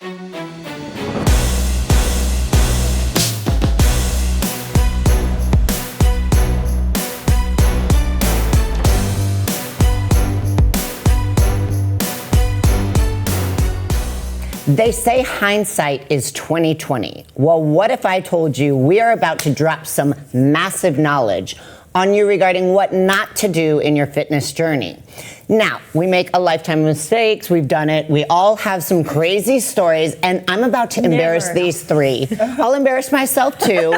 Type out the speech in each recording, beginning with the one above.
They say hindsight is 20/20. Well, what if I told you we are about to drop some massive knowledge on you regarding what not to do in your fitness journey? Now, we make a lifetime of mistakes. We've done it. We all have some crazy stories, and I'm about to embarrass these three. I'll embarrass myself too,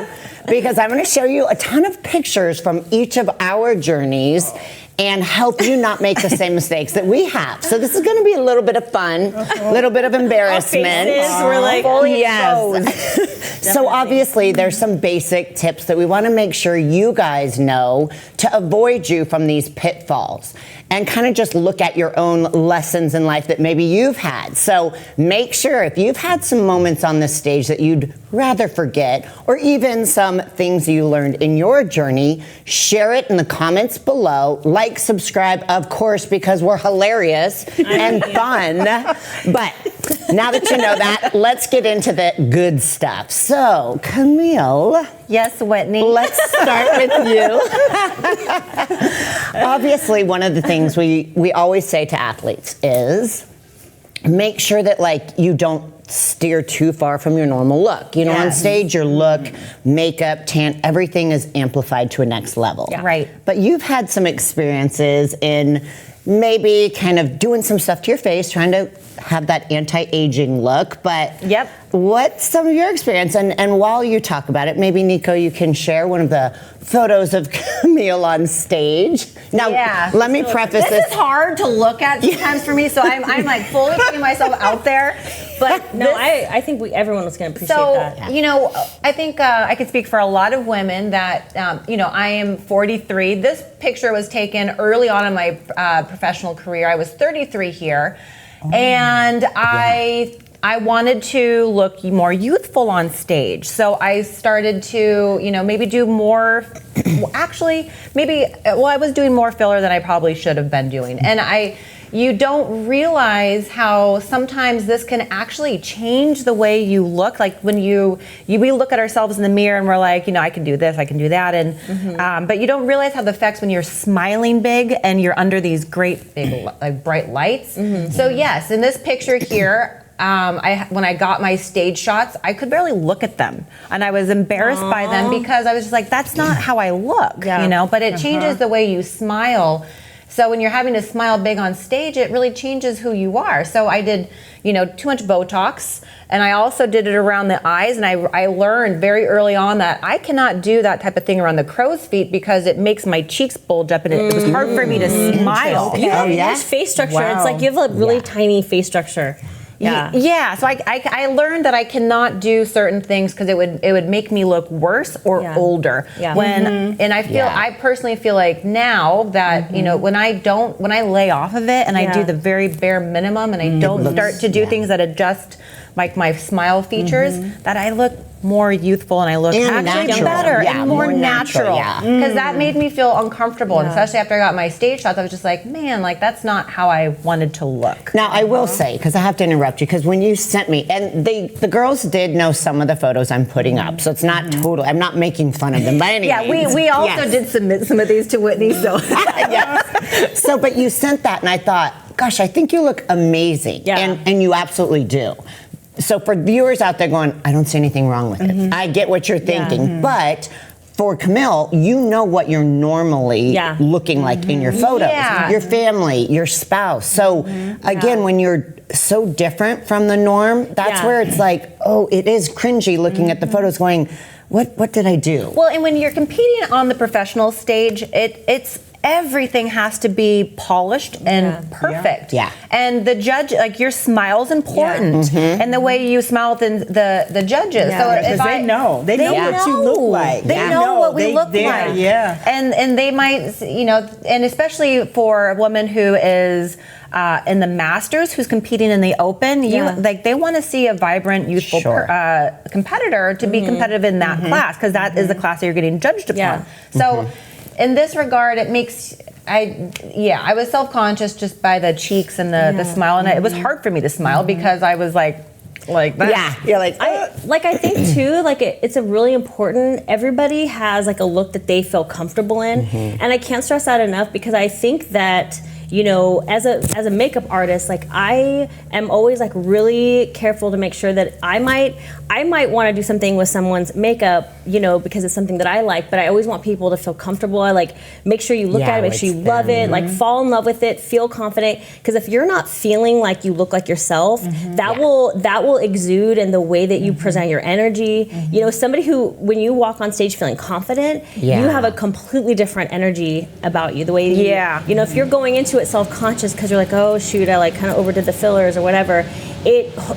because I'm going to show you a ton of pictures from each of our journeys and help you not make the same mistakes that we have. So this is going to be a little bit of fun, a little bit of embarrassment. We're like, yes. So obviously there's some basic tips that we want to make sure you guys know to avoid you from these pitfalls, and kind of just look at your own lessons in life that maybe you've had. So make sure if you've had some moments on this stage that you'd rather forget, or even some things you learned in your journey, share it in the comments below. Like, subscribe, of course, because we're hilarious and fun. But now that you know that, let's get into the good stuff. So, Camille. Yes, Whitney. Let's start with you. Obviously, one of the things we always say to athletes is make sure that you don't steer too far from your normal look. You know, on stage, your look, makeup, tan, everything is amplified to a next level. Yeah. Right. But you've had some experiences in maybe kind of doing some stuff to your face, trying to have that anti-aging look, but what's some of your experience? And while you talk about it, maybe Nico, you can share one of the photos of Camille on stage. Now, let me preface this. This is hard to look at sometimes for me, so I'm like fully putting myself out there. But no, I think everyone was going to appreciate that. You know, I think I could speak for a lot of women that, you know, I am 43. This picture was taken early on in my professional career. I was 33 here. And I wanted to look more youthful on stage. So I started to, you know, maybe do more, I was doing more filler than I probably should have been doing. And you don't realize how sometimes this can actually change the way you look. Like when we look at ourselves in the mirror and we're like, you know, I can do this, I can do that. And, but you don't realize how the effects when you're smiling big and you're under these great big bright lights. So yes, in this picture here, when I got my stage shots, I could barely look at them, and I was embarrassed by them because I was just like, that's not how I look, you know, but it changes the way you smile. So when you're having to smile big on stage, it really changes who you are. So I did, you know, too much Botox, and I also did it around the eyes, and I learned very early on that I cannot do that type of thing around the crow's feet because it makes my cheeks bulge up, and it was hard for me to smile. There's face structure. It's like you have a really tiny face structure. Yeah. So I learned that I cannot do certain things because it would make me look worse or older. And I personally feel like now that you know when I lay off of it and I do the very bare minimum and I don't start to do things that adjust like my smile features, that I look more youthful and I look actually better and more natural. Because that made me feel uncomfortable, and especially after I got my stage shots, I was just like, man, like that's not how I wanted to look. Now I will say, because I have to interrupt you, because when you sent me, and the girls did know some of the photos I'm putting up, so it's not total. I'm not making fun of them by any means. We also did submit some of these to Whitney, so So, but you sent that, and I thought, gosh, I think you look amazing, and you absolutely do. So for viewers out there going, I don't see anything wrong with it. I get what you're thinking, but for Camille, you know what you're normally looking like in your photos, your family, your spouse. So again, when you're so different from the norm, that's where it's like, oh, it is cringy looking at the photos going, what did I do? Well, and when you're competing on the professional stage, it's everything has to be polished and perfect. And the judge, like your smile's important, and the way you smile with the judges. So if they know what you look like. They know what we look like. And they might, you know, and especially for a woman who is in the Masters, who's competing in the Open, they want to see a vibrant, youthful competitor to be competitive in that class, because that is the class that you're getting judged upon. So in this regard, it makes, I was self-conscious just by the cheeks and the smile, and it was hard for me to smile because I was like, like that. Yeah, you're like, I think too, like it's a really important, everybody has like a look that they feel comfortable in. And I can't stress that enough, because I think that, you know, as a makeup artist, like I am always like really careful to make sure that I might want to do something with someone's makeup, you know, because it's something that I like, but I always want people to feel comfortable. I like make sure you look at it, make sure you love it, like fall in love with it, feel confident. Because if you're not feeling like you look like yourself, that will exude in the way that you present your energy. You know, somebody who, when you walk on stage feeling confident, you have a completely different energy about you. The way you know, if you're going into it self-conscious because you're like, oh shoot, I like kind of overdid the fillers or whatever,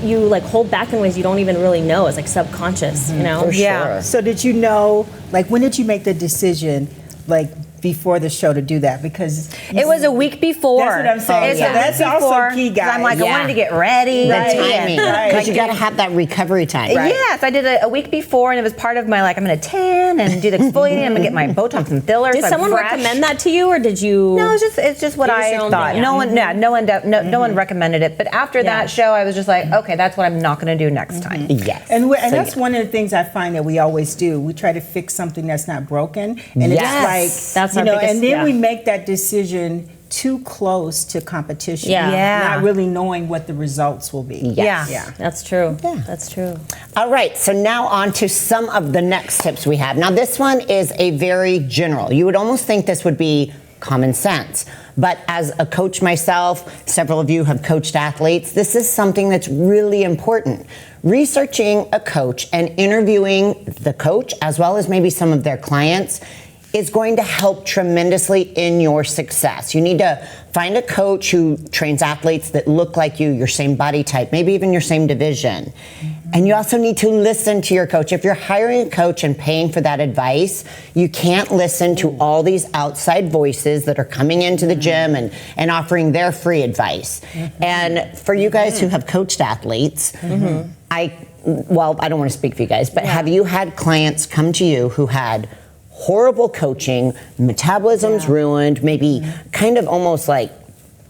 you like hold back in ways you don't even really know. It's like subconscious, you know? For sure. So did you know, like, when did you make the decision, like, before the show to do that? Because it was a week before. That's what I'm saying. It's So a that's week also before, key, 'cause guys. I'm like, I wanted to get ready. the Right. timing, because you got to have that recovery time. Yes, I did it a week before, and it was part of my, like, I'm going to tan and do the exfoliating. I'm going to get my Botox and fillers. Did so I'm someone fresh. recommend that to you, or did you? No, it's just what It was I your own thought. thing, No one recommended it. But after that show, I was just like, okay, that's what I'm not going to do next time. Yes. And So, that's one of the things I find that we always do. We try to fix something that's not broken, and Yes. it's like, That's you our know, biggest- and then yeah. we make that decision too close to competition. Yeah. Not really knowing what the results will be. Yes. Yeah. That's true. That's true. All right, so now on to some of the next tips we have. Now, this one is a very general. You would almost think this would be common sense. But as a coach myself, several of you have coached athletes, this is something that's really important. Researching a coach and interviewing the coach, as well as maybe some of their clients, is going to help tremendously in your success. You need to find a coach who trains athletes that look like you, your same body type, maybe even your same division. And you also need to listen to your coach. If you're hiring a coach and paying for that advice, you can't listen to all these outside voices that are coming into the gym and offering their free advice. And for you guys who have coached athletes, I don't want to speak for you guys, but have you had clients come to you who had horrible coaching, metabolism's ruined, maybe kind of almost like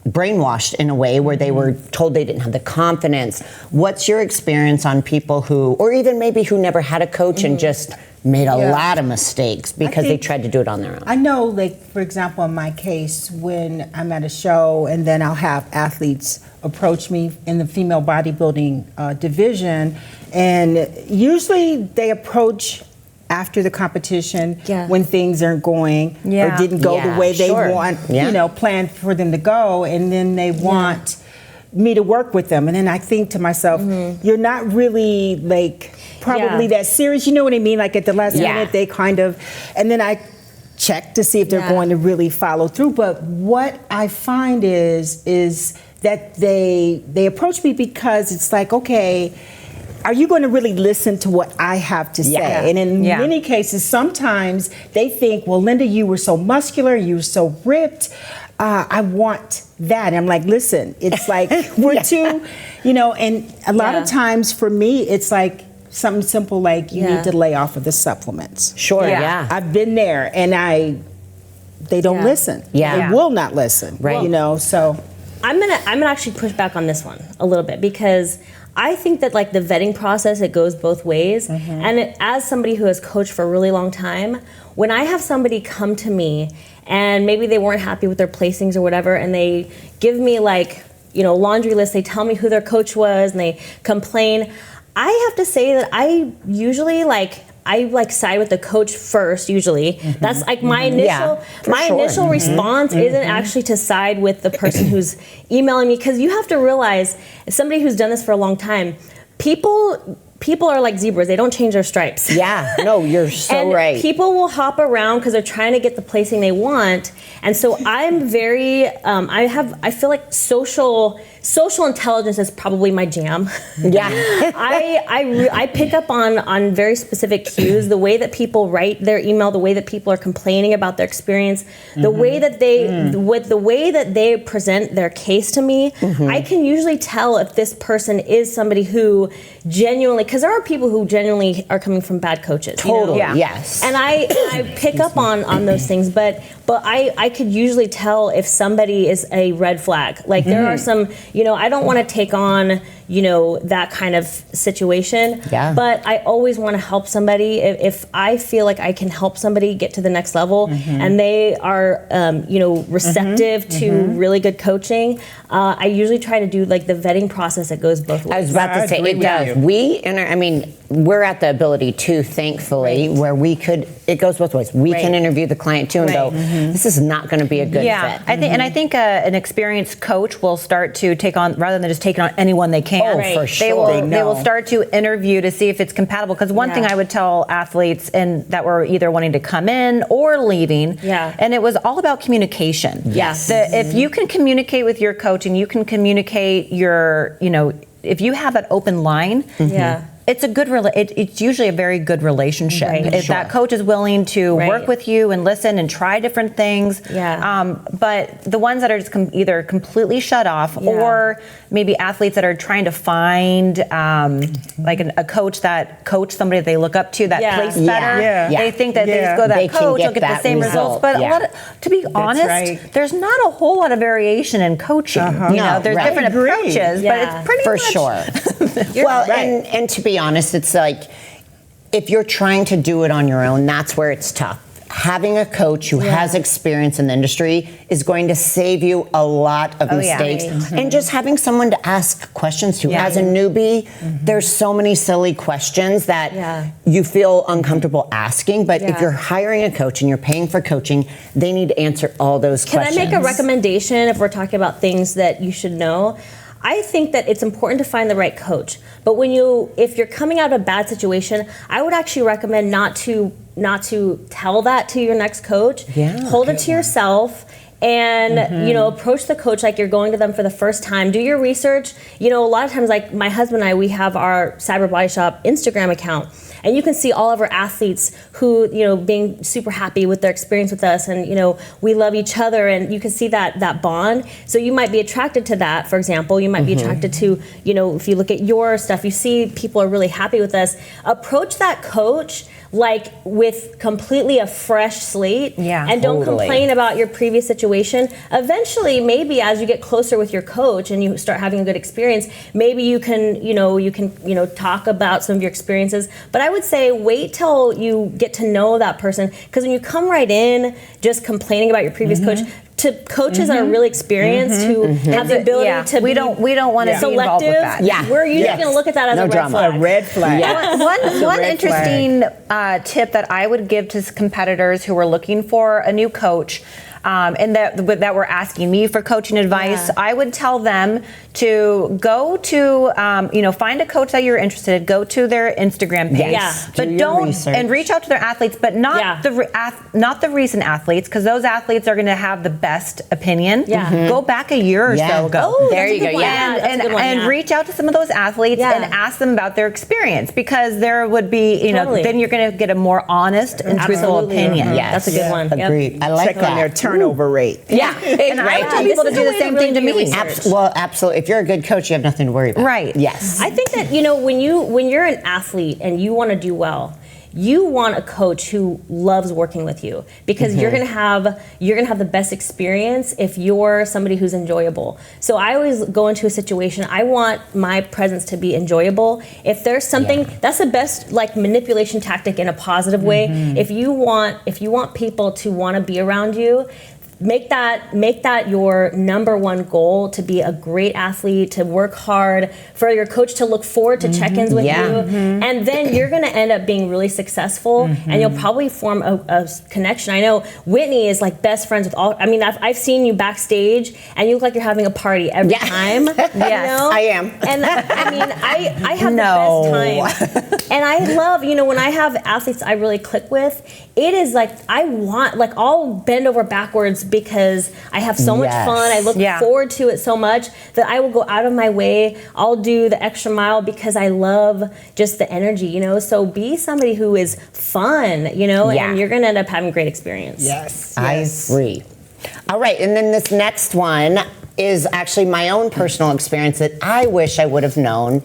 brainwashed in a way where they were told they didn't have the confidence? What's your experience on people who, or even maybe who never had a coach and just made a lot of mistakes because they tried to do it on their own? I know, like, for example, in my case, when I'm at a show and then I'll have athletes approach me in the female bodybuilding division, and usually they approach after the competition when things aren't going or didn't go the way they want, you know, planned for them to go, and then they want me to work with them. And then I think to myself, you're not really like probably that serious, you know what I mean? Like at the last minute they kind of, and then I check to see if they're going to really follow through. But what I find is that they approach me because it's like, okay, are you going to really listen to what I have to say? And in many cases, sometimes they think, well, Linda, you were so muscular, you were so ripped. I want that. And I'm like, listen, it's like we're too, you know, and a lot of times for me, it's like something simple like you need to lay off of the supplements. Sure, I've been there and they don't listen. They will not listen. Right. You know, so. I'm gonna actually push back on this one a little bit, because I think that like the vetting process, it goes both ways. And as somebody who has coached for a really long time, when I have somebody come to me and maybe they weren't happy with their placings or whatever, and they give me like, you know, laundry list, they tell me who their coach was and they complain, I have to say that I usually side with the coach first, usually. That's like my initial response isn't actually to side with the person who's emailing me, because you have to realize, as somebody who's done this for a long time, people are like zebras. They don't change their stripes. Yeah, no, you're so right. People will hop around because they're trying to get the placing they want. And so I'm very, I feel like social intelligence is probably my jam. Yeah. I pick up on very specific cues, the way that people write their email, the way that people are complaining about their experience, the way that they present their case to me. I can usually tell if this person is somebody who genuinely, because there are people who genuinely are coming from bad coaches. Totally, you know? yes. And I pick up on those things, but I could usually tell if somebody is a red flag. Like there are some, you know, I don't want to take on, that kind of situation. Yeah. But I always want to help somebody. If I feel like I can help somebody get to the next level and they are, receptive to really good coaching, I usually try to do like the vetting process that goes both ways. I was about to say, agree it with does. you. We're at the ability to, thankfully, where it goes both ways. We can interview the client too and go, this is not going to be a good fit. I think an experienced coach will start to take on, rather than just taking on anyone they can. Oh, for sure. They will start to interview to see if it's compatible. Because one thing I would tell athletes and that were either wanting to come in or leaving, and it was all about communication. Yes. If you can communicate with your coach and you can communicate your, if you have that open line, it's a good. It's usually a very good relationship. Right. If that coach is willing to work with you and listen and try different things. But the ones that are just either completely shut off, or maybe athletes that are trying to find like a coach that somebody that they look up to that plays better. They think that they just go to that coach, they'll get the same results. But to be honest, there's not a whole lot of variation in coaching. There's different approaches, but it's pretty for much sure. And to be honest, it's like if you're trying to do it on your own, that's where it's tough. Having a coach who has experience in the industry is going to save you a lot of mistakes. And just having someone to ask questions to. As a newbie, there's so many silly questions that you feel uncomfortable asking. But if you're hiring a coach and you're paying for coaching, they need to answer all those questions. Can I make a recommendation if we're talking about things that you should know? I think that it's important to find the right coach. But if you're coming out of a bad situation, I would actually recommend not to tell that to your next coach. Hold it to yourself. And approach the coach like you're going to them for the first time. Do your research. A lot of times, like my husband and I, we have our Cyber Body Shop Instagram account, and you can see all of our athletes who being super happy with their experience with us, and we love each other, and you can see that bond. So you might be attracted to that. For example, you might be attracted to if you look at your stuff, you see people are really happy with us. Approach that coach like with completely a fresh slate, and don't complain about your previous situation. Eventually, maybe as you get closer with your coach and you start having a good experience, maybe you can talk about some of your experiences. But I would say wait till you get to know that person, because when you come right in just complaining about your previous coach, to coaches that are really experienced who have the ability to we don't want to be involved with that. We're usually going to look at that as a red flag. One interesting tip that I would give to competitors who are looking for a new coach, and that were asking me for coaching advice, I would tell them to go to, find a coach that you're interested in, go to their Instagram page, but and reach out to their athletes, but not the recent athletes, because those athletes are going to have the best opinion. Go back a year or so ago. Oh, there you go. And reach out to some of those athletes and ask them about their experience, because there would be, then you're going to get a more honest and truthful opinion. That's a good one. Agreed. I like that. Check on their turnover rate. And I tell people to do the same thing to me. Absolutely. If you're a good coach, you have nothing to worry about. Right. Yes. I think that when you're an athlete and you want to do well, you want a coach who loves working with you, because you're gonna have the best experience if you're somebody who's enjoyable. So I always go into a situation, I want my presence to be enjoyable. If there's something, that's the best manipulation tactic in a positive way. If you want people to want to be around you, make that your number one goal, to be a great athlete, to work hard, for your coach to look forward to check-ins with you, and then you're going to end up being really successful, and you'll probably form a connection. I know Whitney is best friends with all. I mean, I've seen you backstage, and you look like you're having a party every time. I am. And I mean, I have the best time, and I love when I have athletes I really click with. It is I'll bend over backwards because I have so much fun. I look forward to it so much that I will go out of my way. I'll do the extra mile because I love just the energy, So be somebody who is fun, and you're going to end up having a great experience. Yes. I agree. All right. And then this next one is actually my own personal experience that I wish I would have known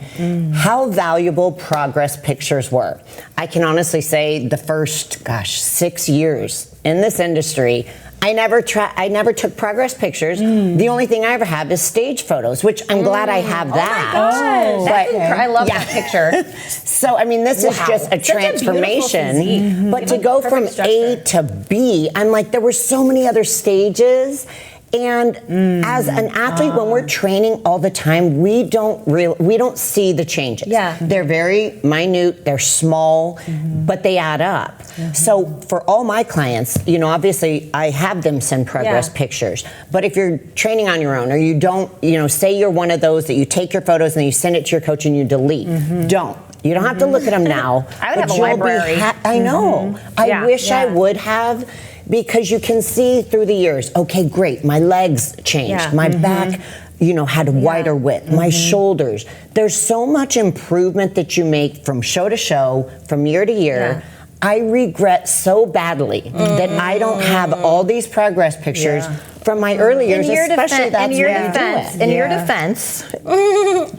how valuable progress pictures were. I can honestly say the first, 6 years in this industry, I never took progress pictures. The only thing I ever have is stage photos, which I'm glad I have that. Oh, I love that picture. So, I mean, this is just a Such a transformation. beautiful physique. But to go from Perfect A to B, I'm like, there were so many other stages. And as an athlete, when we're training all the time, we don't see the changes. Yeah. They're very minute, they're small, but they add up. So for all my clients, you know, obviously I have them send progress pictures. But if you're training on your own, or you don't, you know, say you're one of those that you take your photos and then you send it to your coach and you delete. Don't. You don't have to look at them now. I would have a you'll be library. I know. I wish I would have. Because you can see through the years, okay, great, my legs changed, Yeah. my back, you know, had wider width, my shoulders. There's so much improvement that you make from show to show, from year to year. Yeah. I regret so badly that I don't have all these progress pictures from my early years, especially that's when you do it. In your defense,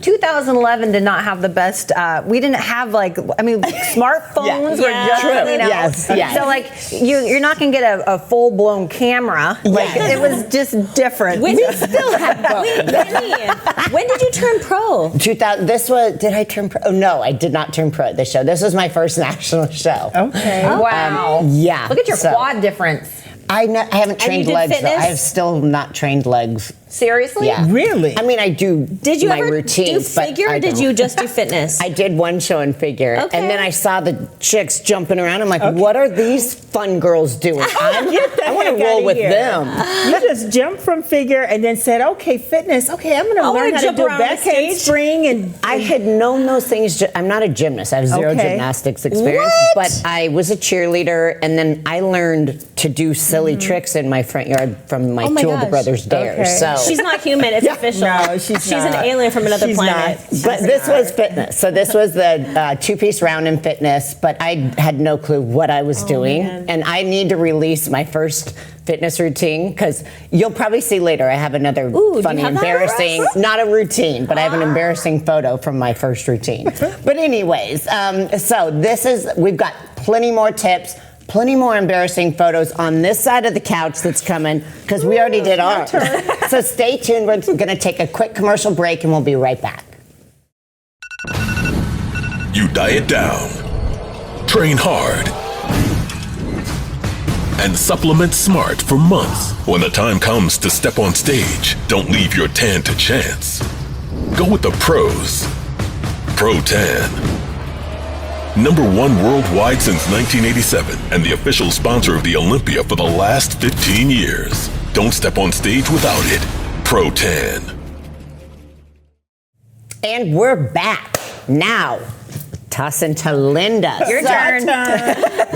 2011 did not have the best. We didn't have smartphones were just, True. you know. Yes. So like you're not gonna get a full blown camera. Like it was just different. We still have both. When did you turn pro? 2000. Did I turn pro? Oh no, I did not turn pro at this show. This was my first national show. Okay. Wow. Yeah. Look at your so- quad difference. I haven't you trained did legs. Though. fitness? I have still not trained legs. Seriously? Yeah. Really? I mean, I do. Did you my ever routines, do figure, but I or did don't. you just do fitness? I did one show in figure, Okay. and then I saw the chicks jumping around. I'm like, what are these fun girls doing? I want to heck roll outta with here. them. You just jumped from figure and then said, okay, fitness. Okay, I'm going to I learn wanna how to jump do around the back stage. handspring and I had known those things. I'm not a gymnast. I have zero Okay. gymnastics experience, What? but I was a cheerleader, and then I learned to do silly tricks in my front yard from my Oh my two older gosh. brothers' dares. Okay. So She's not human. It's official. No, she's an not. alien from another She's planet. not. But this was fitness. So this was the two-piece round in fitness, but I had no clue what I was doing. man. And I need to release my first fitness routine because you'll probably see later I have another Ooh, do you funny, have that for us? embarrassing, not a routine, but I have an embarrassing photo from my first routine. But anyways, so we've got plenty more tips. Plenty more embarrassing photos on this side of the couch that's coming because we already did ours. So stay tuned. We're going to take a quick commercial break and we'll be right back. You diet down, train hard, and supplement smart for months. When the time comes to step on stage, don't leave your tan to chance. Go with the pros. Pro Tan. #1 worldwide since 1987 and the official sponsor of the Olympia for the last 15 years. Don't step on stage without it. Pro Tan. And we're back. Now, tossing to Linda. Your turn.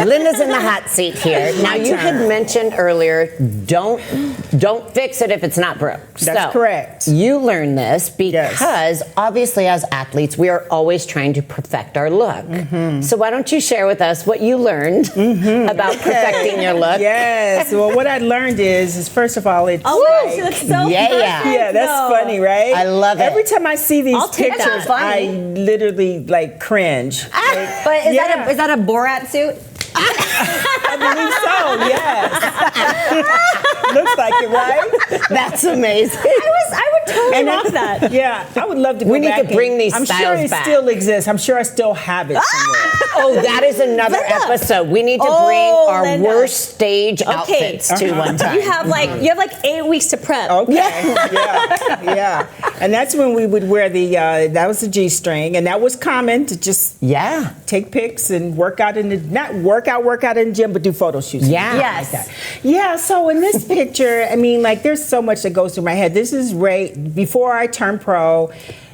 Linda's in the hot seat here. Now, you had mentioned earlier, don't fix it if it's not broke. That's correct. You learned this because obviously as athletes, we are always trying to perfect our look. So why don't you share with us what you learned about perfecting your look? yes. Well, what I learned is first of all, it's Oh, she looks so Yeah, perfect. yeah. that's though. funny, right? I love it. Every time I see these I'll take that. pictures, Funny. I literally cringe. Like, But is yeah. that a Borat suit? I believe so. Yes. Looks like it, right? That's amazing. I would totally And rock that. Yeah, I would love to go We need back to bring and- these I'm sure styles it back. still exists. I'm sure I still have it somewhere. Oh, that is another Linda. episode. We need to Oh, bring our Linda. worst stage outfits to one time. You have like 8 weeks to prep. Okay. Yeah. And that's when we would wear that was the G-string, and that was common to just Yeah. take pics and work out in the work out in the gym, but do photo shoots. Yeah. Yes. Like that. Yeah. So in this picture, I mean, like, there's so much that goes through my head. This is right before I turned pro.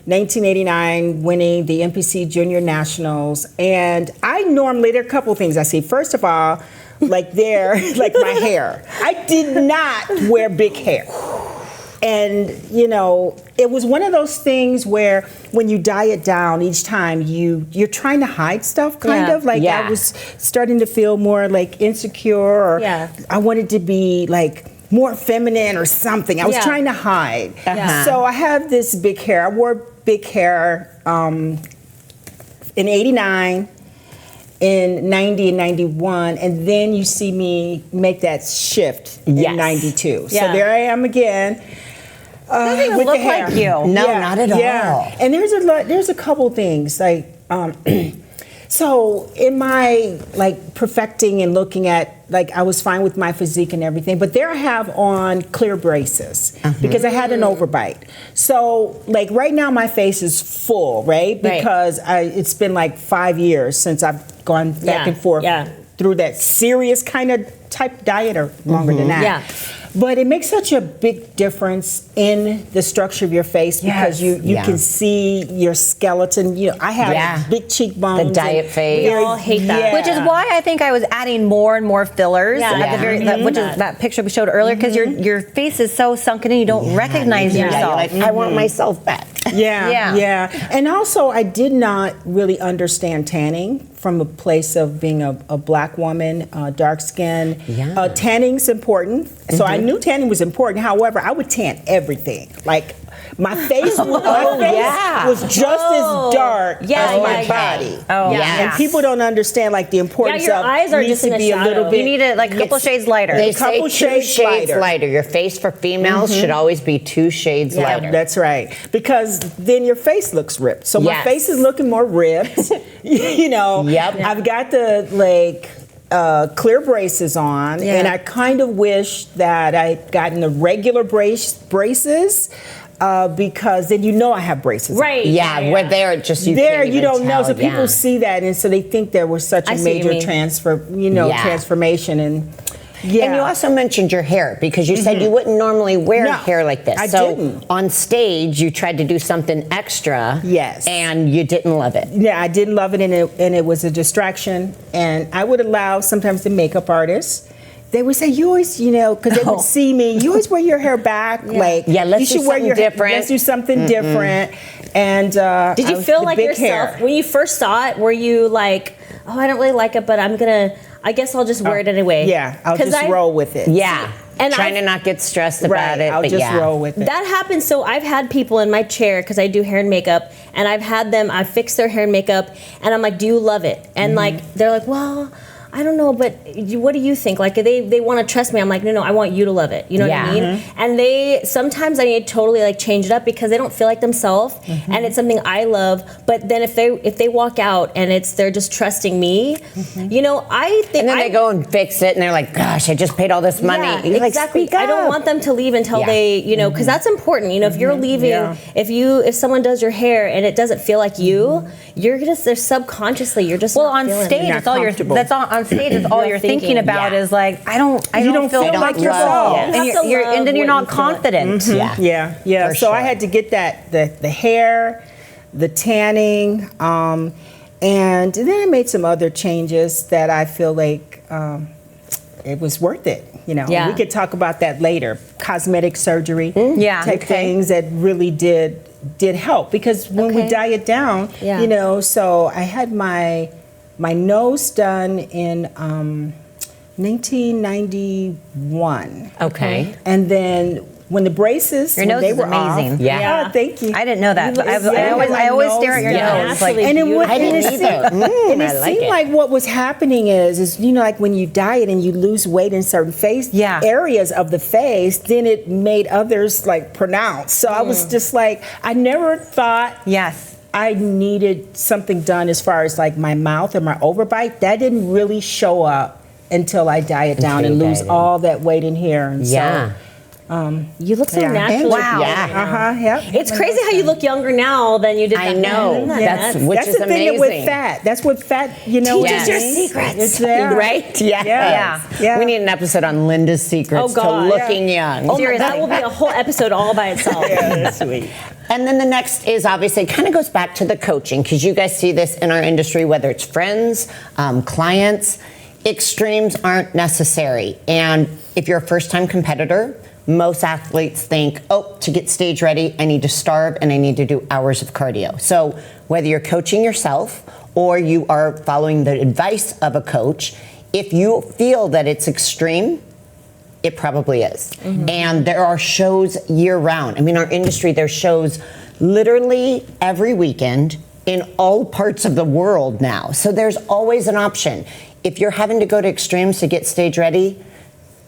1989, winning the NPC Junior Nationals, and there are a couple things I see. First of all, like my hair. I did not wear big hair. And, it was one of those things where when you diet down each time, you're trying to hide stuff, kind Yeah. of. Like, Yeah. I was starting to feel more, like, insecure, or Yeah. I wanted to be, like, more feminine or something. I was Yeah. trying to hide. Yeah. So I have this big hair. I wore big hair in 89. in 90 and 91, and then you see me make that shift in Yes. 92. Yeah. So there I am again. Doesn't even with look the hair. like you. No, not at all. And there's a couple things like so in my like perfecting and looking at, like, I was fine with my physique and everything, but there I have on clear braces because I had an overbite. So like right now my face is full, right? Right. Because it's been like 5 years since I've gone back Yeah, and forth yeah. through that serious kind of type diet, or longer than that. Yeah. But it makes such a big difference in the structure of your face because Yes. you Yeah. can see your skeleton. You know, I have Yeah. big cheekbones. The diet and face. We all hate that. Which is why I think I was adding more and more fillers Yeah. at the very, Yeah. which is that picture we showed earlier, because your face is so sunken in, you don't recognize Yeah, yourself. you're like, I want myself back. Yeah, Yeah. yeah. And also, I did not really understand tanning from a place of being a black woman, dark skin. Yeah. Tanning's important. So I knew tanning was important. However, I would tan everything. Like, my face, yeah. was just as dark Yeah, as my yeah, body. Oh, Yeah. yeah. And people don't understand, like, the importance Yeah, your of eyes are needs just in to a be a little shadow. bit. You need it like a couple shades lighter. They A couple say two shades shades lighter. lighter. Your face for females should always be 2 shades lighter. That's right. Because then your face looks ripped. So my Yes. face is looking more ripped. You know, Yep. I've got the clear braces on, Yeah. and I kind of wish that I'd gotten the regular braces because then you know I have braces on. Right. Yeah, we're there. Just you There, can't you even don't know. tell, So people yeah. see that, and so they think there was such I a see what you major mean. Yeah. transformation, and yeah. And you also mentioned your hair because you said you wouldn't normally wear No, hair like this. I so didn't. on stage, you tried to do something extra. Yes. And you didn't love it. Yeah, I didn't love it, and it was a distraction. And I would allow sometimes the makeup artists. They would say, "You always, because they would see me. You always wear your hair back. Like, Yeah, let's you do should wear something your different." Let's do something different." And Did you feel like yourself when you first saw it? Were you like, oh, I don't really like it, but I guess I'll just wear it anyway? Yeah, I'll 'Cause just roll with it. Yeah. And trying I've- to not get stressed about Right, it. I'll but just yeah. roll with it. That happens. So I've had people in my chair because I do hair and makeup, and I've fixed their hair and makeup, and I'm like, do you love it? And like, they're like, well, I don't know, but what do you think? Like, they want to trust me. I'm like, no, I want you to love it. You know what I Yeah. mean? And sometimes I need to totally like change it up because they don't feel like themselves, and it's something I love. But then if they walk out and they're just trusting me, I think. And then they go and fix it, and they're like, "Gosh, I just paid all this money." Yeah, You're like, exactly. "Speak I don't up." want them to leave until Yeah. they, because that's important. If you're leaving, Yeah. if someone does your hair and it doesn't feel like they're subconsciously, you're just Well, not on feeling stage, it. it's all you're. comfortable. That's on stage. It's all you're thinking about Yeah. is like, I don't don't feel feel like like yourself. and You have to love and then you're what not you feel like. confident. Yeah. Yeah. For So I sure. had to get the hair, the tanning, and then I made some other changes that I feel like it was worth it. Yeah. We could talk about that later. Cosmetic surgery, Yeah, type okay. things that really did help because when we Okay. diet down, Yeah. So I had my nose done in 1991. Okay. And then when the braces, Your when nose they is were amazing. off, Yeah. Oh, thank you. I didn't know that. But I Yeah, always my stare at your nose, yeah. nose. Like, Naturally. And it would, I didn't and it either. seemed, and I it like seemed it. like what was happening is like when you diet and you lose weight in certain face Yeah. areas of the face, then it made others like pronounced. So I was just like, I never thought yes. I needed something done as far as like my mouth and my overbite. That didn't really show up until I diet down Until and you lose dieted. all that weight in here. And Yeah. You look so Yeah. natural. Wow. Yeah. Yep. It's crazy how you look younger now than you did. I back know. then. That's which That's is the thing amazing. with fat. That's what fat, Teach what us it your means. secrets. It's there. Right? Yeah. Yeah. We need an episode on Linda's secrets Oh, God. to looking young. Oh, my, that will be a whole episode all by itself. Yeah, that's sweet. And then the next is obviously it kind of goes back to the coaching because you guys see this in our industry, whether it's friends, clients, extremes aren't necessary. And if you're a first-time competitor, most athletes think, to get stage ready, I need to starve and I need to do hours of cardio. So whether you're coaching yourself or you are following the advice of a coach, if you feel that it's extreme, it probably is. And there are shows year round. I mean, our industry, there's shows literally every weekend, in all parts of the world now. So there's always an option. If you're having to go to extremes to get stage ready,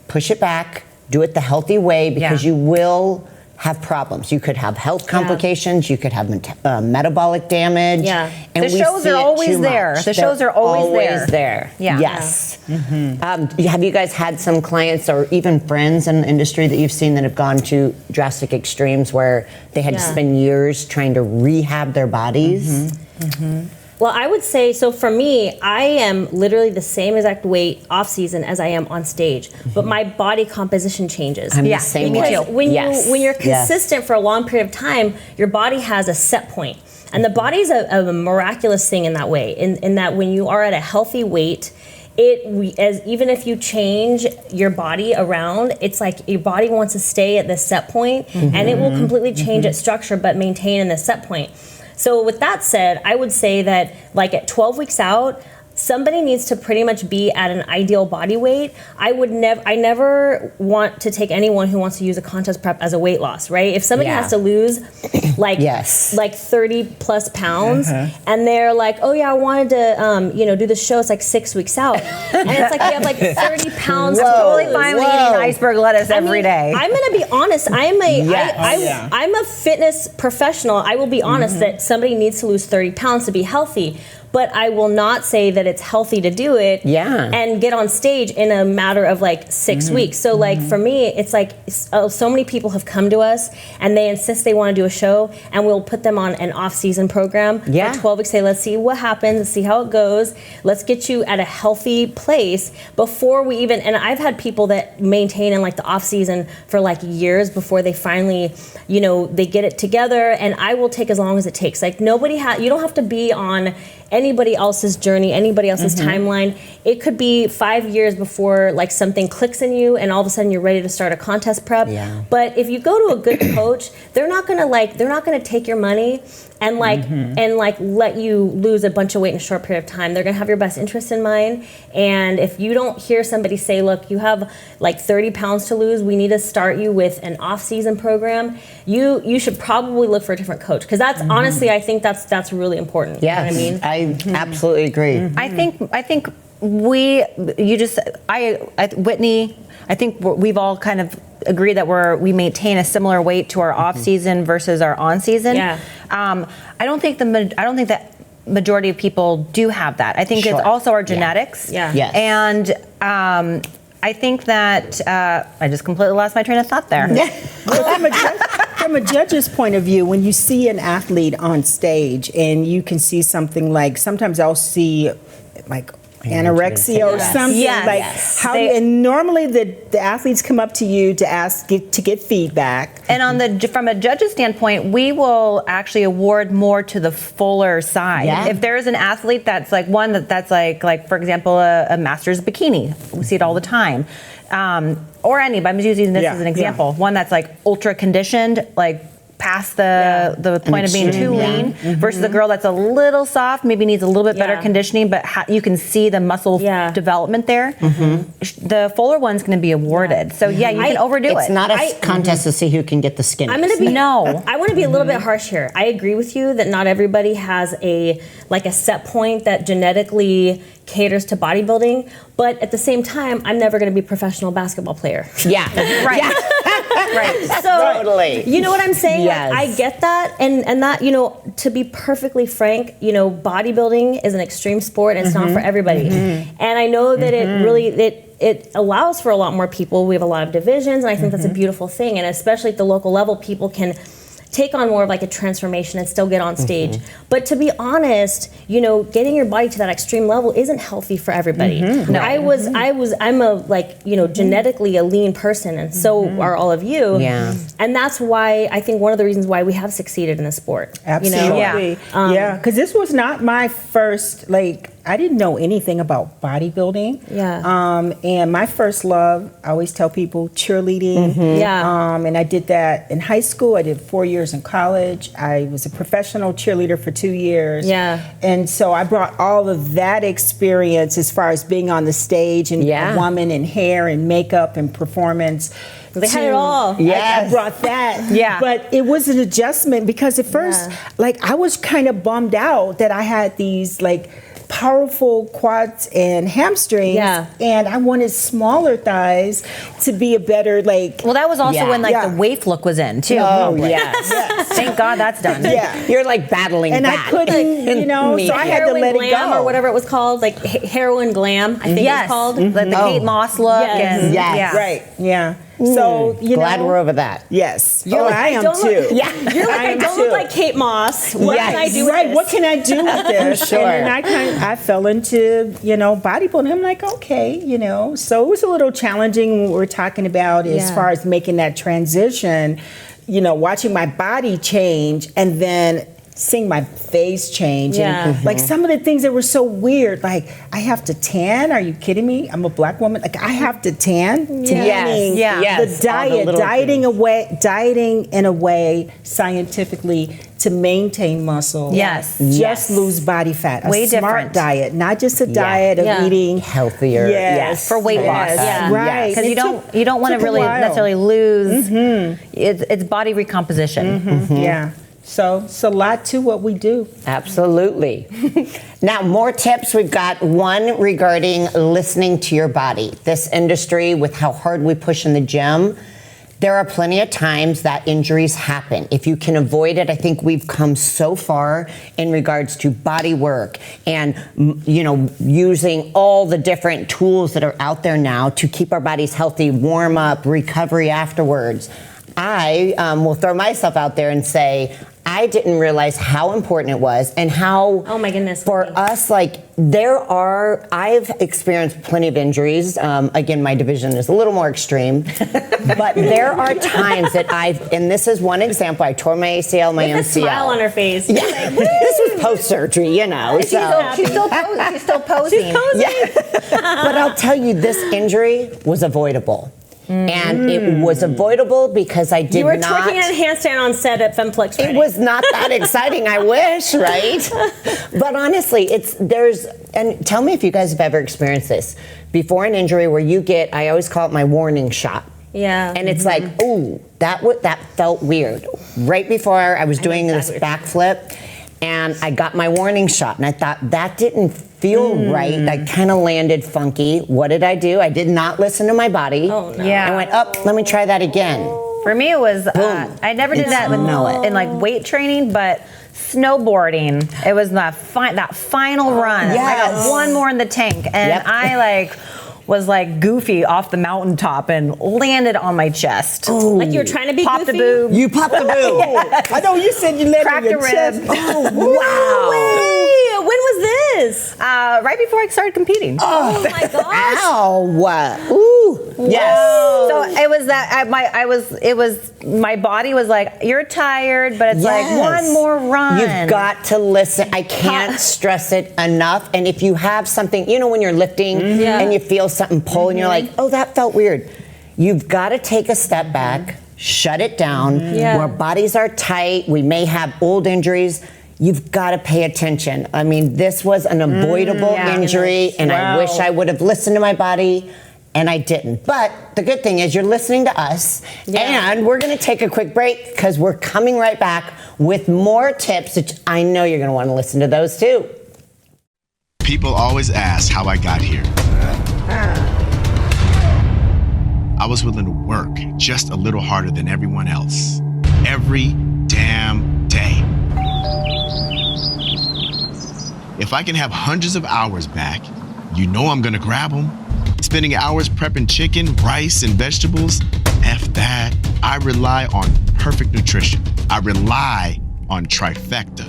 push it back, do it the healthy way, because you will have problems. You could have health complications, you could have metabolic damage. Yeah. And The shows are always there. The shows are always there. Yeah. Yes. Have you guys had some clients or even friends in the industry that you've seen that have gone to drastic extremes where they had to spend years trying to rehab their bodies? Well, I would say, so for me, I am literally the same exact weight off season as I am on stage, but my body composition changes. I'm the same way. Because when you're consistent for a long period of time, your body has a set point. And the body's a miraculous thing in that way, in that when you are at a healthy weight, even if you change your body around, it's like your body wants to stay at this set point, and it will completely change its structure but maintain in the set point. So with that said, I would say that like at 12 weeks out, somebody needs to pretty much be at an ideal body weight. I never want to take anyone who wants to use a contest prep as a weight loss, right? If somebody has to lose like 30 plus pounds and they're like, oh yeah, I wanted to do the show, it's like 6 weeks out. And it's like, you have like 30 pounds. I'm totally fine with eating iceberg lettuce every day. I'm gonna be honest, I'm a fitness professional. I will be honest that somebody needs to lose 30 pounds to be healthy. But I will not say that it's healthy to do it and get on stage in a matter of like 6 weeks. So like for me, it's like so many people have come to us and they insist they want to do a show, and we'll put them on an off-season program for 12 weeks. Say, let's see what happens, let's see how it goes. Let's get you at a healthy place before we even, and I've had people that maintain in like the off-season for like years before they finally, they get it together, and I will take as long as it takes. Like you don't have to be on anybody else's journey, anybody else's timeline. It could be 5 years before like something clicks in you and all of a sudden you're ready to start a contest prep. But if you go to a good coach, they're not gonna take your money and let you lose a bunch of weight in a short period of time. They're gonna have your best interest in mind. And if you don't hear somebody say, look, you have like 30 pounds to lose, we need to start you with an off-season program, you should probably look for a different coach. Because that's honestly, I think that's really important. Yes, you know what I mean? I absolutely agree. I think Whitney, I think we've all kind of agreed that we maintain a similar weight to our off season versus our on season. Yeah. I don't think that majority of people do have that. I think it's also our genetics. Yeah. Yes. And I think that I just completely lost my train of thought there. From a judge's point of view, when you see an athlete on stage and you can see something like, sometimes I'll see like anorexia or something. And normally the athletes come up to you to get feedback. And from a judge's standpoint, we will actually award more to the fuller side. Yeah. If there is an athlete that's like one that's like for example a master's bikini, we see it all the time. Or anybody, I'm just using this as an example. One that's like ultra conditioned, like past the point of being too lean, versus a girl that's a little soft, maybe needs a little bit better conditioning, but you can see the muscle development there. The fuller one's going to be awarded. So you can overdo it. It's not a contest to see who can get the skinny. I want to be a little bit harsh here. I agree with you that not everybody has a set point that genetically caters to bodybuilding, but at the same time, I'm never going to be a professional basketball player. Yeah. Right. Right. So, totally. You know what I'm saying? Yes. Like, I get that, and that, to be perfectly frank, bodybuilding is an extreme sport and it's not for everybody. And I know that it allows for a lot more people. We have a lot of divisions, and I think that's a beautiful thing. And especially at the local level, people can take on more of like a transformation and still get on stage. But to be honest, getting your body to that extreme level isn't healthy for everybody. No. I'm a genetically a lean person, and so are all of you. Yeah. And that's why I think one of the reasons why we have succeeded in the sport. Absolutely. Because this was not my first, I didn't know anything about bodybuilding. Yeah. And my first love, I always tell people, cheerleading. And I did that in high school. I did 4 years in college. I was a professional cheerleader for 2 years. Yeah. And so I brought all of that experience as far as being on the stage and a woman and hair and makeup and performance They had it all. Yes. I brought that. Yeah. But it was an adjustment because at first, like, I was kind of bummed out that I had these, like, powerful quads and hamstrings. Yeah. And I wanted smaller thighs to be a better, like. Well, that was also when, like, the waif look was in, too. Oh, Like, yes. Thank God that's done. Yeah. You're like battling And back. I couldn't, you know, so I had to Heroin let it glam go. or whatever it was called, like heroin glam, I think Yes. it's called. Like the Kate Moss look. Yes. And, Yes. yeah. Right, yeah. So, you Glad know. we're over that. Yes. You're Oh, like, I am don't too. look- Yeah. You're like, I don't look like Kate Moss. What can I do with Right, this? what can I do with this? Sure. And then I fell into, you know, bodybuilding. I'm like, okay, you know. So it was a little challenging when we were talking about as far as making that transition, you know, watching my body change and then seeing my face change. Yeah. And like some of the things that were so weird, like I have to tan. Are you kidding me? I'm a black woman. Like I have to tan. Tanning. Yeah. Yes, The all the diet, little dieting in a way scientifically to maintain muscle. Yes. Just Yes. lose body fat. A Way smart different. diet, not just a diet of Yeah. eating Healthier. Yes. For weight loss. Yeah. Right. Because It you don't want to took a really while. necessarily lose. It's body recomposition. Yeah. So it's a lot to what we do. Absolutely. Now, more tips. We've got one regarding listening to your body. This industry, with how hard we push in the gym, there are plenty of times that injuries happen. If you can avoid it, I think we've come so far in regards to body work and, you know, using all the different tools that are out there now to keep our bodies healthy, warm up, recovery afterwards. I will throw myself out there and say, I didn't realize how important it was and how, Oh my goodness, for Wendy. us, like I've experienced plenty of injuries. Again, my division is a little more extreme, but there are times that and this is one example, I tore my ACL, my With a MCL. smile on her face. Yeah, this was post-surgery, you know. She's still posing. Yeah. But I'll tell you, this injury was avoidable. And it was avoidable because I did You were not. twerking in a handstand on set at Femplex Friday. It was not that exciting, I wish, right? But honestly, and tell me if you guys have ever experienced this. Before an injury where you get, I always call it my warning shot. Yeah. And it's like, ooh, that felt weird. Right before I was doing this backflip, and I got my warning shot, and I thought, that didn't feel right. I kind of landed funky. What did I do? I did not listen to my body. Oh, no. Yeah. I went, let me try that again. For me, it was I never did that in like weight training, but snowboarding. It was that final run. I Yes. got one more in the tank, and Yep. I was like goofy off the mountaintop and landed on my chest. Like you were trying to be Popped goofy? the boob. You popped the boob. I know you said you let Cracked in your a rib. chest. Oh, wow. Hey, when was this? Right before I started competing. Oh my gosh. Ow. Ooh. Yes. So it was that my body was like, you're tired, but it's like Yes. one more run. You've got to listen. I can't stress it enough. And if you have something, you know, when you're lifting and you feel something pull and you're like, oh, that felt weird. You've got to take a step back, shut it down. Yeah. Our bodies are tight. We may have old injuries. You've got to pay attention. I mean, this was an avoidable injury, and I wish I would have listened to my body. And I didn't. But the good thing is you're listening to us. Yeah. And we're going to take a quick break because we're coming right back with more tips, which I know you're going to want to listen to those too. People always ask how I got here. I was willing to work just a little harder than everyone else. Every damn day. If I can have hundreds of hours back, you know I'm gonna grab them. Spending hours prepping chicken, rice, and vegetables, F that. I rely on perfect nutrition. I rely on Trifecta.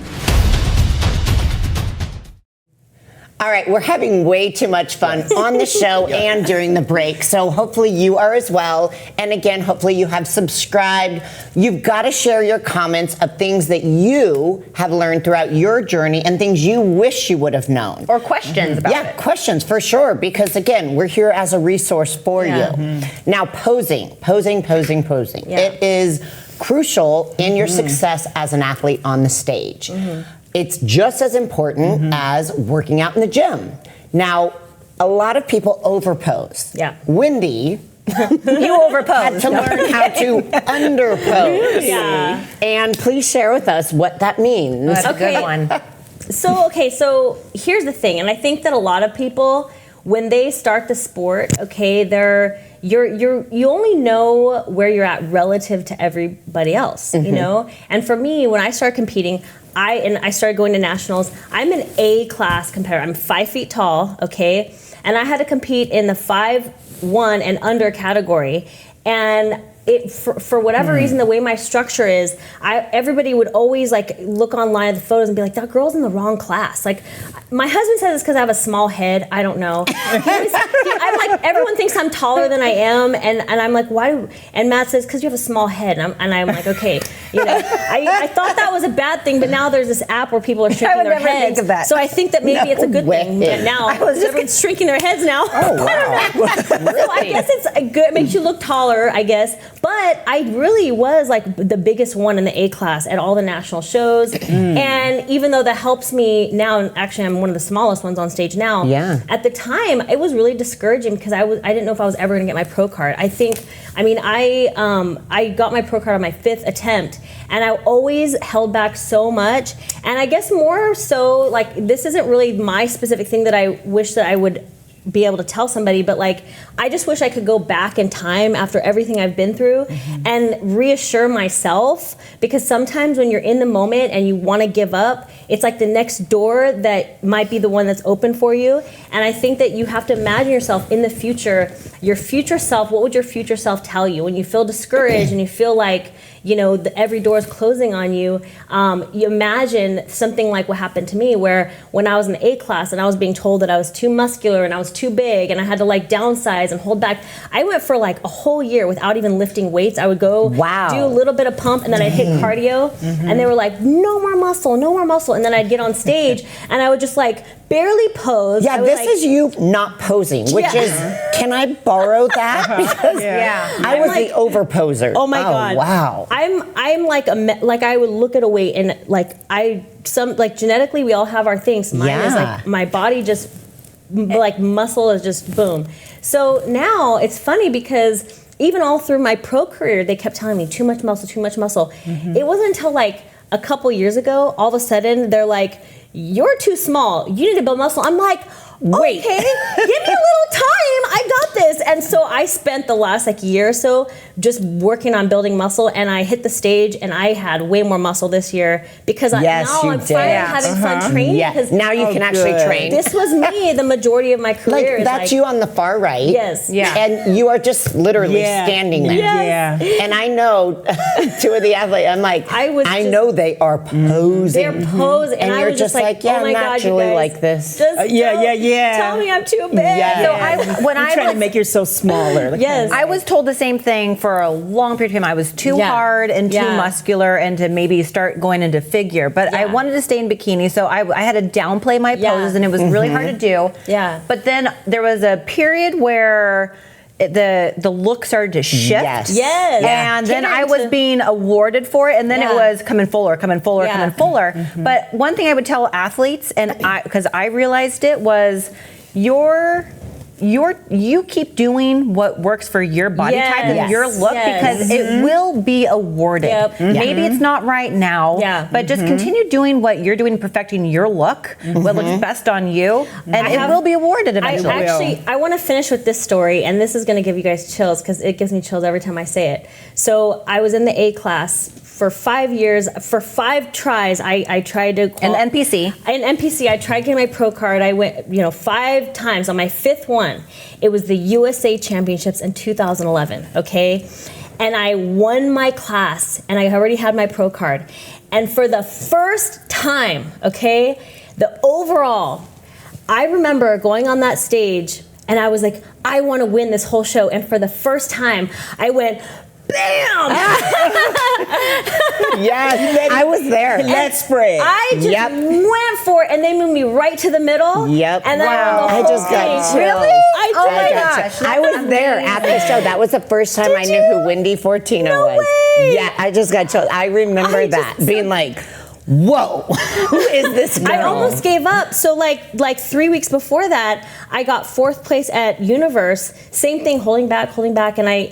All right, we're having way too much fun on the show and during the break. So hopefully you are as well. And again, hopefully you have subscribed. You've got to share your comments of things that you have learned throughout your journey and things you wish you would have known. Or questions about it. Questions for sure. Because again, we're here as a resource for you. Now, posing. Yeah. It is crucial in your success as an athlete on the stage. It's just as important as working out in the gym. Now, a lot of people overpose. Yeah. Wendy You overpose. to learn how to underpose. Yeah. And please share with us what that means. That's a Okay. good one. So here's the thing, and I think that a lot of people, when they start the sport, okay, you only know where you're at relative to everybody else, you know. And for me, when I started competing, I started going to nationals. I'm an A class competitor. I'm 5 feet tall, okay, and I had to compete in the 5'1" and under category, and for whatever reason, the way my structure is, everybody would always like look online at the photos and be like, that girl's in the wrong class. Like, my husband says it's because I have a small head. I don't know. I'm like, everyone thinks I'm taller than I am, and I'm like, why? And Matt says, because you have a small head. And I'm like, okay, you know, I thought that was a bad thing, but now there's this app where people are shrinking their never heads. think of that. So I think that maybe it's a good thing. way. And now everyone's shrinking their heads now. Oh, wow. So I guess it's a good. It makes you look taller, I guess. But I really was like the biggest one in the A class at all the national shows. And even though that helps me now, and actually I'm one of the smallest ones on stage now. Yeah. At the time, it was really discouraging because I didn't know if I was ever going to get my pro card. I got my pro card on my 5th attempt, and I always held back so much. And I guess more so, like, this isn't really my specific thing that I wish that I would be able to tell somebody, but like, I just wish I could go back in time after everything I've been through and reassure myself, because sometimes when you're in the moment and you want to give up, it's like the next door that might be the one that's open for you. And I think that you have to imagine yourself in the future, your future self. What would your future self tell you when you feel discouraged and you feel like, you know, every door is closing on you? You imagine something like what happened to me, where when I was in the A class and I was being told that I was too muscular and I was too big and I had to like downsize and hold back. I went for like a whole year without even lifting weights. I would go do a little bit of pump and then I'd hit cardio, and they were like, no more muscle, no more muscle. And then I'd get on stage and I would just like barely pose. Yeah, this is you not posing, which is, can I borrow that? Because I was the overposer. Oh my God. Wow. I'm like I would look at a weight and like genetically we all have our things. Mine is like my body just like muscle is just boom. So now it's funny because even all through my pro career, they kept telling me too much muscle, too much muscle. It wasn't until like a couple years ago, all of a sudden they're like, you're too small. You need to build muscle. I'm like, wait, okay, give me a little time. I got this. And so I spent the last like year or so just working on building muscle, and I hit the stage and I had way more muscle this year because now I'm finally having fun training. Yes, now you can actually train. This was me the majority of my career. Like, that's you on the far right. Yes. Yeah. And you are just literally standing there. Yes. Yeah. And I know two of the athletes, I'm like, I know they are posing. They're posing. And I you're was just like, yeah, oh my I'm God, you naturally guys, like this. Just tell me I'm too big. Yeah. So when I trying was to make yourself smaller. Yes. I was told the same thing for a long period of time. I was too hard and too muscular, and to maybe start going into figure. But I wanted to stay in bikini, so I had to downplay my poses, and it was really hard to do. Yeah. But then there was a period where the look started to shift. Yes. And then I was being awarded for it, and then it was coming fuller. But one thing I would tell athletes, and because I realized it, was you keep doing what works for your body type and your look, because it will be awarded. Maybe it's not right now, but just continue doing what you're doing, perfecting your look, what looks best on you, and it will be awarded eventually. I want to finish with this story, and this is going to give you guys chills because it gives me chills every time I say it. So I was in the A class for 5 years. For 5 tries, I tried to And NPC. In NPC, I tried getting my pro card. I went, 5 times. On my 5th one, it was the USA Championships in 2011, okay? And I won my class, and I already had my pro card. And for the first time, okay, the overall, I remember going on that stage, and I was like, I want to win this whole show. And for the first time, I went, bam! Yes, I was there. Let's spread. I just went for it, and they moved me right to the middle. Yep. And then I just got chills. Really? Oh my gosh. I was there at the show. That was the first time I knew who Wendy Fortino was. way. Yeah, I just got chills. I remember that being like, whoa, who is this girl? I almost gave up. So like 3 weeks before that, I got 4th place at Universe. Same thing, holding back, and I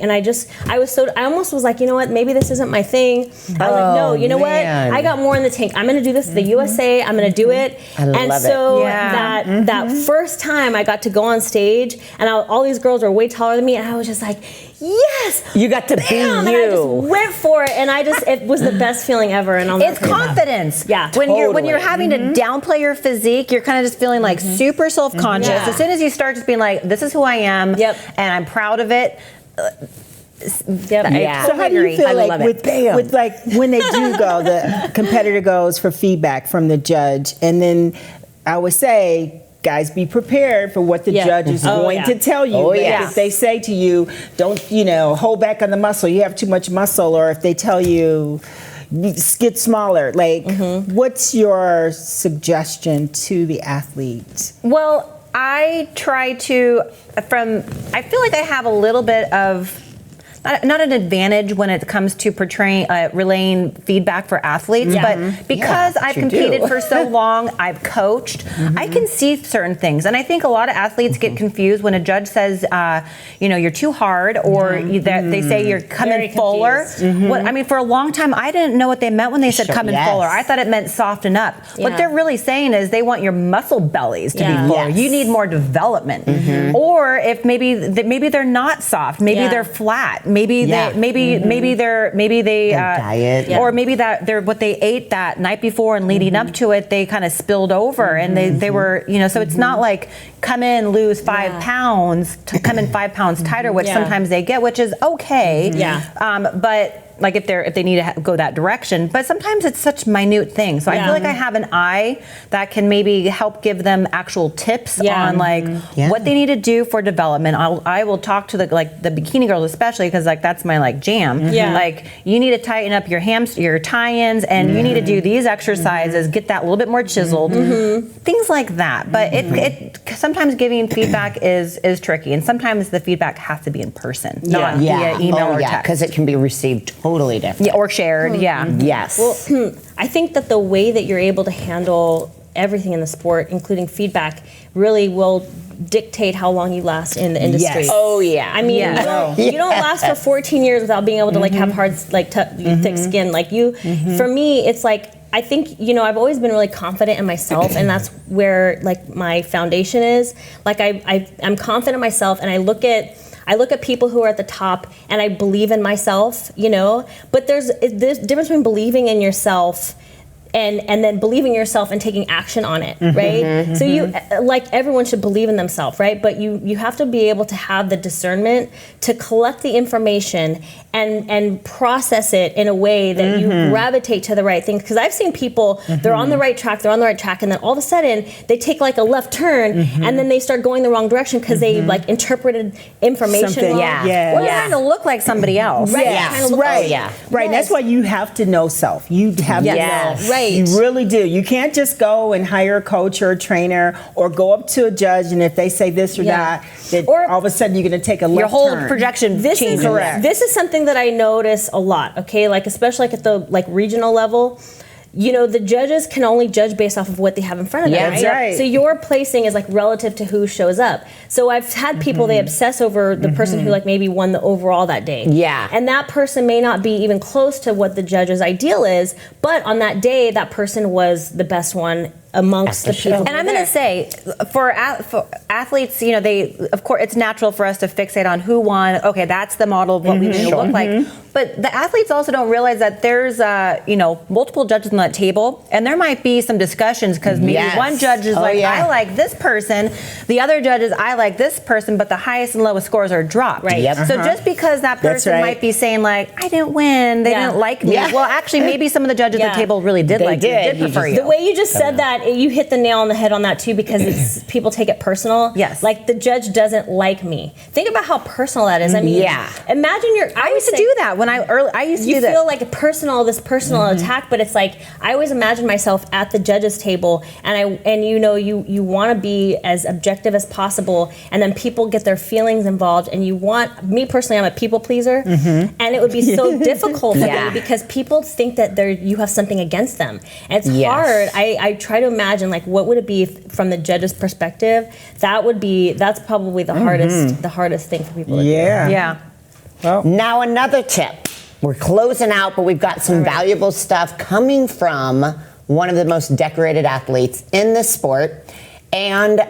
almost was like, you know what, maybe this isn't my thing. I was like, no, you know man. what, I got more in the tank. I'm gonna do this at the USA. I'm gonna do it. I love and it. so Yeah. that first time I got to go on stage, and all these girls were way taller than me, and I was just like, yes, You got to be bam, and I just you. went for it, and it was the best feeling ever. And I'll never It's forget that. confidence. Yeah. When you're Totally. having to downplay your physique, you're kind of just feeling like super self-conscious. Yeah. As soon as you start just being like, this is who I am, Yep. and I'm proud of it. Yep. I So how do you agree. feel I like love it. with like when they do go, the competitor goes for feedback from the judge, and then I would say, guys, be prepared for what the Yeah. judge is Oh, going yeah. to tell you. Oh, Like, yeah. if they say to you, don't, hold back on the muscle, you have too much muscle, or if they tell you, get smaller, like, what's your suggestion to the athlete? Well, I try to, I feel like I have a little bit of, not an advantage when it comes to relaying feedback for athletes, Yeah. but because Yeah, I've you competed do. for so long, I've coached, I can see certain things. And I think a lot of athletes get confused when a judge says, you're too hard, or that they say you're coming Very fuller. confused. For a long time, I didn't know what they meant when they said Sure, come in yes. fuller. I thought it meant soften up. What Yeah. they're really saying is they want your muscle bellies to Yeah. be fuller. Yes. You need more development. Or if maybe they're not soft, maybe Yeah. they're flat, maybe Yeah. maybe they Their diet. or maybe that they're what they ate that night before and leading up to it, they kind of spilled over and they were, so it's not like come in, lose 5 pounds, to come in 5 pounds tighter, which Yeah. sometimes they get, which is okay. Yeah. But like if they need to go that direction, but sometimes it's such minute things. So I Yeah. feel like I have an eye that can maybe help give them actual tips Yeah. on like Yeah. what they need to do for development. I will talk to the bikini girls especially because that's my jam. Yeah. Like you need to tighten up your your tie-ins and you need to do these exercises, get that a little bit more chiseled, things like that. But it sometimes giving feedback is tricky, and sometimes the feedback has to be in person, not via email or text. because it can be received totally different. Yeah, or shared. Yeah. Yes. I think that the way that you're able to handle everything in the sport, including feedback, really will dictate how long you last in the industry. Yes. Oh, yeah. I mean, Yeah. you don't last for 14 years without being able to have hard, thick skin. For me, it's like, I think, I've always been really confident in myself, and that's where my foundation is. I'm confident in myself, and I look at people who are at the top, and I believe in myself, But there's difference between believing in yourself and then believing in yourself and taking action on it, right? So you, everyone should believe in themselves, right? But you have to be able to have the discernment to collect the information and process it in a way that you gravitate to the right thing. Because I've seen people, they're on the right track, and then all of a sudden they take a left turn, and then they start going the wrong direction because they interpreted information Something, wrong. yeah. Or trying to look like somebody else. Right. Yes. Trying to look Right. like- yeah. Right. That's why you have to know self. You have Yes. to know. Right. You really do. You can't just go and hire a coach or a trainer or go up to a judge, and if they say this or Yeah. that, that Or- all of a sudden you're going to take a left Your whole turn. projection This changes. is this is something that I notice a lot. Okay, especially at the regional level. The judges can only judge based off of what they have in front of them. Yeah, right? that's right. So your placing is relative to who shows up. So I've had people they obsess over the person who maybe won the overall that day. Yeah. And that person may not be even close to what the judge's ideal is, but on that day that person was the best one amongst At the the people. show. And I'm going to say, for athletes, they, of course, it's natural for us to fixate on who won. Okay, that's the model of what we need to look like. But the athletes also don't realize that there's, multiple judges on that table, and there might be some discussions because maybe Yes. one judge is I like this person, the other judge is I like this person, but the highest and lowest scores are dropped. Right. Yep. So just because that That's person right. might be saying I didn't win, they Yeah. didn't like me. Yeah. Well, actually, maybe some of the judges at Yeah. the table really did They like did. you, did You prefer just- you. The way you just said that you hit the nail on the head on that too, because it's people take it personal. Yes. Like the judge doesn't like me. Think about how personal that is. I mean, imagine I used to do that when I used to do that. You feel like this personal attack, but it's like I always imagine myself at the judge's table, and you want to be as objective as possible, and then people get their feelings involved, and me personally, I'm a people pleaser, and it would be so difficult for me because people think that you have something against them, and it's hard. I try to imagine like what would it be from the judge's perspective. That's probably the hardest thing for people to do. Yeah. Well, Now another tip. We're closing out, but we've got some valuable stuff coming from one of the most decorated athletes in the sport. And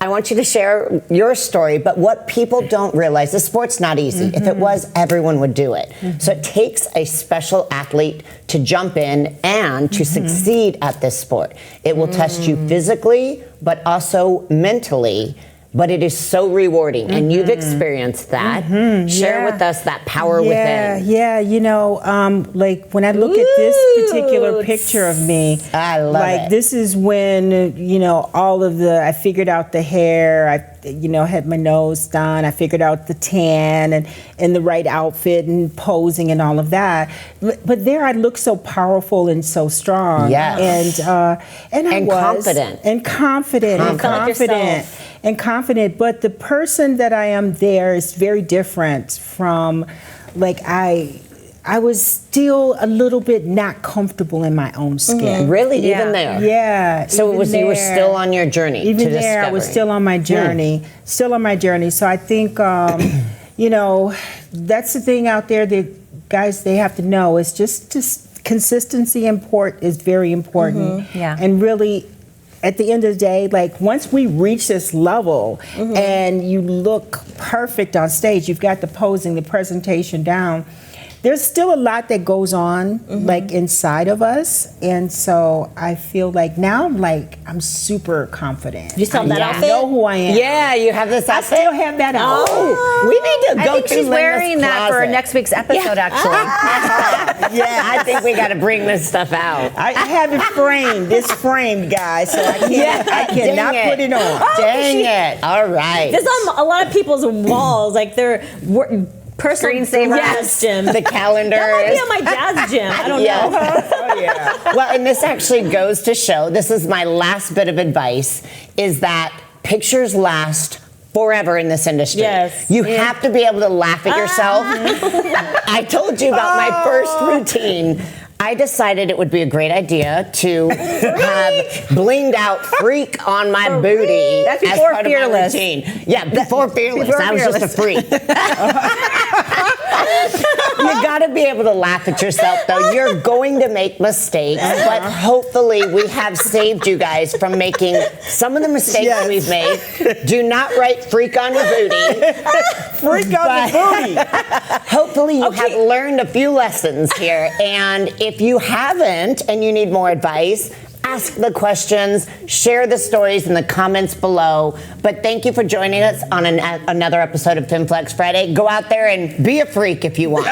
I want you to share your story, but what people don't realize, the sport's not easy. If it was, everyone would do it. So it takes a special athlete to jump in and to succeed at this sport. It will test you physically, but also mentally. But it is so rewarding, and you've experienced that. Share with us that power within. Yeah, like when I look at this particular picture of me, I love it. This is when, I figured out the hair, I had my nose done, I figured out the tan and the right outfit and posing and all of that. But there I look so powerful and so strong. Yes. And I was. Confident. And confident. And confident, but the person that I am there is very different from, like, I was still a little bit not comfortable in my own skin. Really? Even there? Yeah. So you were still on your journey to Even there, discovery. I was still on my journey. Still on my journey. So I think, that's the thing out there that guys, they have to know is just consistency is very important. Yeah. And really, at the end of the day, like once we reach this level and you look perfect on stage, you've got the posing, the presentation down, there's still a lot that goes on like inside of us. And so I feel like now I'm super confident. You saw that outfit? I know who I am. Yeah, you have this I outfit? still have that outfit. Oh, we need to go I think to she's Linda's wearing that for closet. next week's episode, actually. Yeah, I think we got to bring this stuff out. I have it framed. It's framed, guys, so I cannot dang put it on. Dang it. All right. This on a lot of people's walls, like they're personal Screensaver. jazz gym. The calendar. That might be is- on my jazz gym. I don't Yeah. know. Oh, yeah. Well, and this actually goes to show, this is my last bit of advice, is that pictures last forever in this industry. Yes. You have to be able to laugh at yourself. I told you about my first routine. I decided it would be a great idea to have blinged out freak on my booty. That's as before part Fearless. Of my routine. Yeah, before Fearless. Before I was just a freak. You got to be able to laugh at yourself, though. You're going to make mistakes, but hopefully we have saved you guys from making some of the mistakes we've made. Do not write freak on your booty. Freak on the booty. Hopefully you have learned a few lessons here, and if you haven't and you need more advice, ask the questions, share the stories in the comments below. But thank you for joining us on another episode of FemFlex Friday. Go out there and be a freak if you want.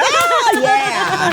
Yeah.